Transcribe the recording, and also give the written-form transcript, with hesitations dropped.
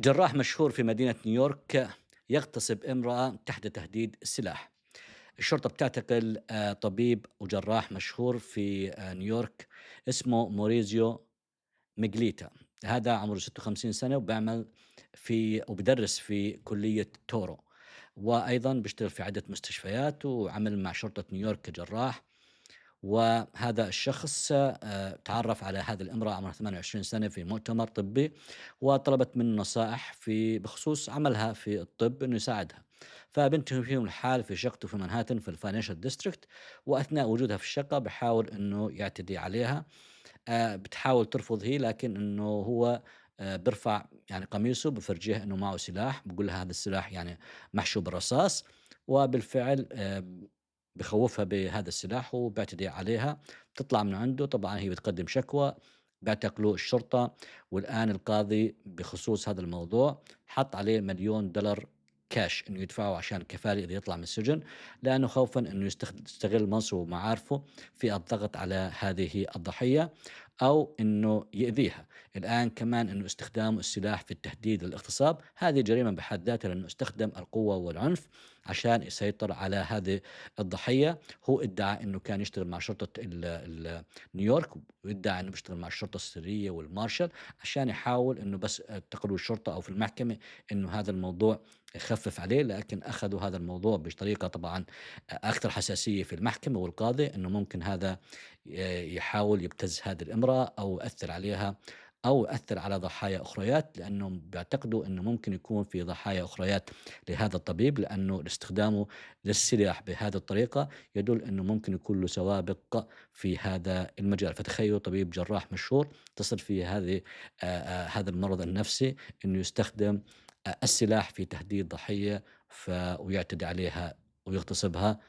جراح مشهور في مدينة نيويورك يغتصب امرأة تحت تهديد السلاح. الشرطة بتعتقل طبيب وجراح مشهور في نيويورك اسمه موريزيو ميغليتا. هذا عمره 56 سنة وبيعمل وبدرس في كلية تورو، وأيضا بيشتغل في عدة مستشفيات وعمل مع شرطة نيويورك كجراح. وهذا الشخص تعرّف على هذه الامرأة عمرها 28 سنة في مؤتمر طبي، وطلبت منه نصائح بخصوص عملها في الطب إنه يساعدها. فبنتهي فيهم الحال في شقته في مانهاتن في الfinancial district، وأثناء وجودها في الشقة بيحاول إنه يعتدي عليها. بتحاول ترفض هي، لكن إنه هو بيرفع يعني قميصه بيفرجيها إنه معه سلاح، بيقول لها هذا السلاح يعني محشو بالرصاص، وبالفعل بخوّفها بهذا السلاح وبيعتدي عليها. بتطلع من عنده، طبعًا هي بتقدّم شكوى، بيعتقلوا الشرطة، والآن القاضي بخصوص هذا الموضوع حَط عليه $1,000,000 كاش إنه يدفعه عشان كفالة إذا يطلع من السجن، لأنه خوفًا إنه يستغل منصبه ومعارفه في الضغط على هذه الضحية أو إنه يأذيها. الآن كمان إنه استخدام السلاح في التهديد للاغتصاب هذه جريمة بحد ذاتها، لأنه استخدم القوة والعنف عشان يسيطر على هذه الضحية. هو ادعى إنه كان يشتغل مع شرطة نيويورك، وادعى إنه بيشتغل مع الشرطة السرية والمارشال عشان يحاول إنه بس تقول الشرطة أو في المحكمة إنه هذا الموضوع يخفف عليه، لكن أخذوا هذا الموضوع بطريقة طبعًا أكثر حساسية في المحكمة والقاضي، إنه ممكن هذا يحاول يبتز هذه الامرأة أو يأثّر عليها أو يأثّر على ضحايا أخريات، لأنهم بيعتقدوا إنه ممكن يكون في ضحايا أخريات لهذا الطبيب، لأنه استخدامه للسلاح بهذه الطريقة يدل إنه ممكن يكون له سوابق في هذا المجال. فتخيلوا طبيب جراح مشهور تصل فيه هذا المرض النفسي إنه يستخدم السلاح في تهديد ضحية ويعتدي عليها ويغتصبها.